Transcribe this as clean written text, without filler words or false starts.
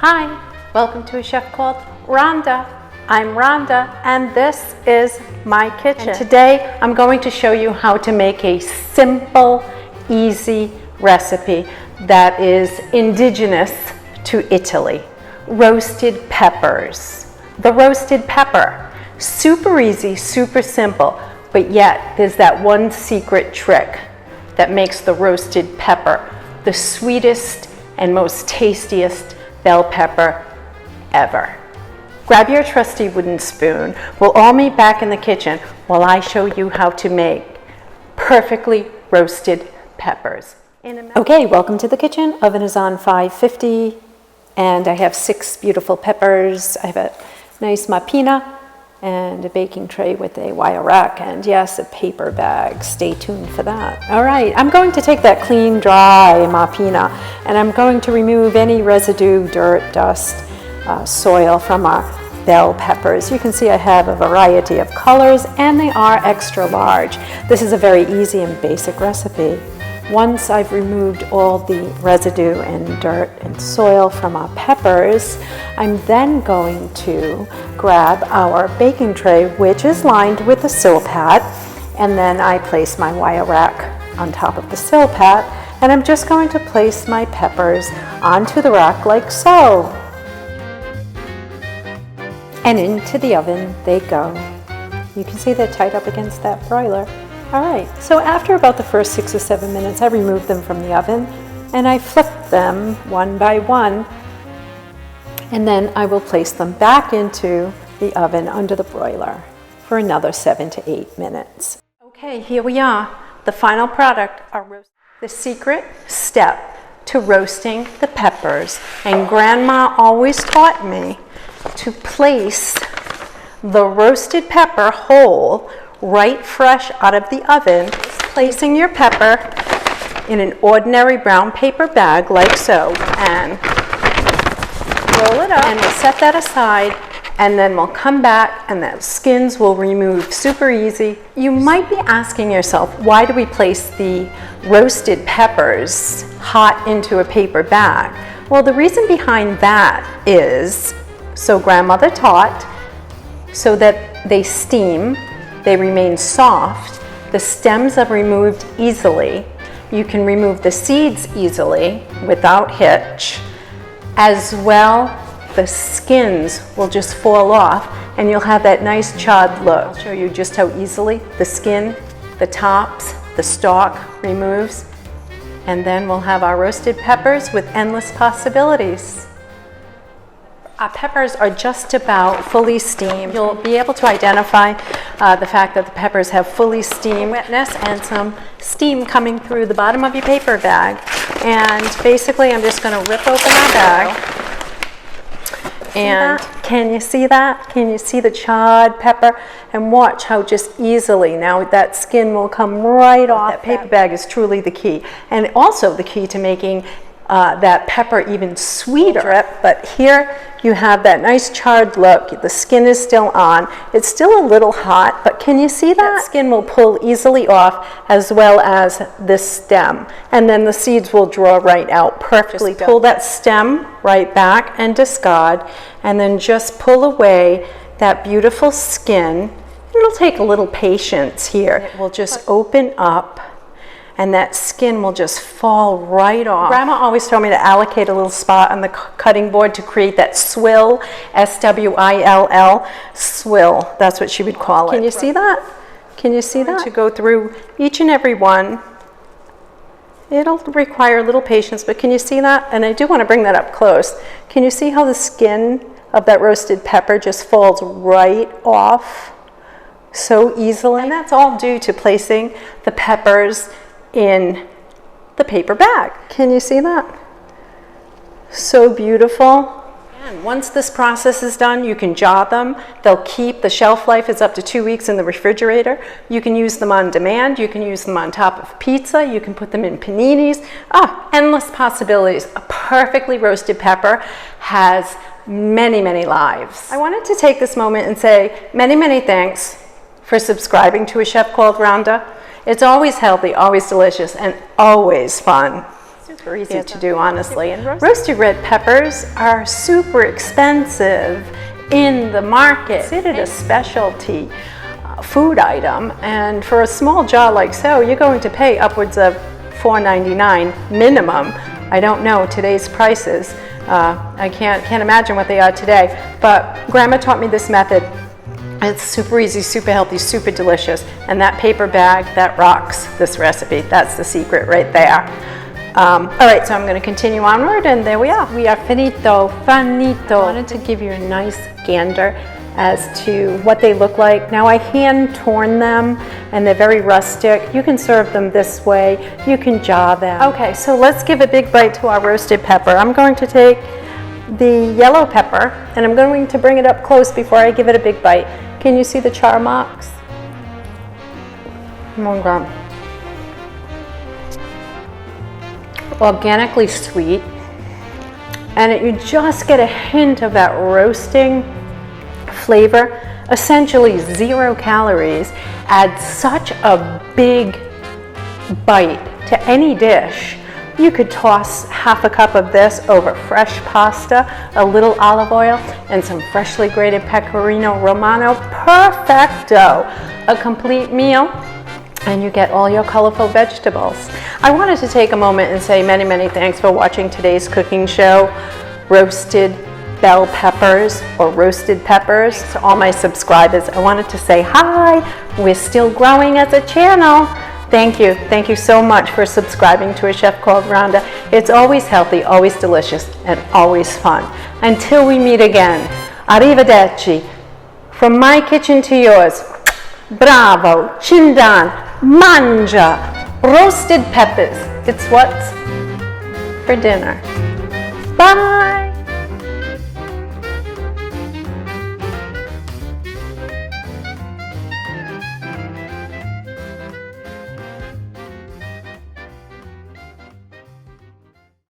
Hi, welcome to a chef called Rhonda. I'm Rhonda and this is my kitchen. And today I'm going to show you how to make a simple, easy recipe that is indigenous to Italy. Roasted peppers. The roasted pepper. Super easy, super simple, but yet there's that one secret trick that makes the roasted pepper the sweetest and most tastiest bell pepper ever. Grab your trusty wooden spoon. We'll all meet back in the kitchen while I show you how to make perfectly roasted peppers. Okay, welcome to the kitchen. Oven is on 550 and I have 6 beautiful peppers. I have a nice mappina and a baking tray with a wire rack and yes, a paper bag. Stay tuned for that. All right, I'm going to take that clean, dry mappina and I'm going to remove any residue, dirt, dust, soil from our bell peppers. You can see I have a variety of colors and they are extra large. This is a very easy and basic recipe. Once I've removed all the residue and dirt and soil from our peppers, I'm then going to grab our baking tray, which is lined with a sil-pat, and then I place my wire rack on top of the sil-pat, and I'm just going to place my peppers onto the rack like so. And into the oven they go. You can see they're tied up against that broiler. All right, so after about the first 6 or 7 minutes, I remove them from the oven and I flip them one by one, and then I will place them back into the oven under the broiler for another 7 to 8 minutes. Okay, here we are, the final product, the secret step to roasting the peppers. And Grandma always taught me to place the roasted pepper whole, right fresh out of the oven, placing your pepper in an ordinary brown paper bag like so, and roll it up, and we'll set that aside, and then we'll come back and the skins will remove super easy. You might be asking yourself, why do we place the roasted peppers hot into a paper bag? Well, the reason behind that is, so grandmother taught, so that they steam, they remain soft, the stems are removed easily, you can remove the seeds easily without hitch, as well the skins will just fall off and you'll have that nice charred look. I'll show you just how easily the skin, the tops, the stalk removes, and then we'll have our roasted peppers with endless possibilities. Our peppers are just about fully steamed. You'll be able to identify the fact that the peppers have fully steamed wetness and some steam coming through the bottom of your paper bag. And basically I'm just going to rip open our bag. And can you see that? Can you see the charred pepper? And watch how just easily now that skin will come right off. That paper bag is truly the key. And also the key to making that pepper even sweeter. But here you have that nice charred look. The skin is still on. It's still a little hot, but can you see that? That skin will pull easily off, as well as this stem. And then the seeds will draw right out perfectly. Pull that stem right back and discard, and then just pull away that beautiful skin. It'll take a little patience here. It will just open up, and that skin will just fall right off. Grandma always told me to allocate a little spot on the cutting board to create that swill, S-W-I-L-L, swill. That's what she would call it. Can you see that? Can you see that? To go through each and every one. It'll require a little patience, but can you see that? And I do want to bring that up close. Can you see how the skin of that roasted pepper just falls right off so easily? And that's all due to placing the peppers in the paper bag. Can you see that? So beautiful. And once this process is done, you can jar them. They'll keep, the shelf life is up to 2 weeks in the refrigerator. You can use them on demand. You can use them on top of pizza. You can put them in paninis. Endless possibilities. A perfectly roasted pepper has many, many lives. I wanted to take this moment and say many, many thanks for subscribing to A Chef Called Rhonda. It's always healthy, always delicious, and always fun. Super easy to do, honestly. And roasted red peppers are super expensive in the market. Considered a specialty food item, and for a small jar like so, you're going to pay upwards of $4.99 minimum. I don't know today's prices. I can't imagine what they are today, but Grandma taught me this method. It's super easy, super healthy, super delicious, and that paper bag, that rocks this recipe. That's the secret right there. All right, so I'm going to continue onward, and there we are. We are finito. I wanted to give you a nice gander as to what they look like. Now I hand torn them, and they're very rustic. You can serve them this way. You can jar them. Okay, so let's give a big bite to our roasted pepper. I'm going to take the yellow pepper, and I'm going to bring it up close before I give it a big bite. Can you see the char marks? Oh my God. Organically sweet, and you just get a hint of that roasting flavor. Essentially 0 calories. Adds such a big bite to any dish. You could toss half a cup of this over fresh pasta, a little olive oil, and some freshly grated pecorino romano. Perfecto! A complete meal, and you get all your colorful vegetables. I wanted to take a moment and say many, many thanks for watching today's cooking show, Roasted Bell Peppers or Roasted Peppers. To all my subscribers, I wanted to say hi. We're still growing as a channel. Thank you so much for subscribing to A Chef Called Rhonda. It's always healthy, always delicious, and always fun. Until we meet again, arrivederci. From my kitchen to yours, bravo, cindan, mangia, roasted peppers. It's what's for dinner. Bye.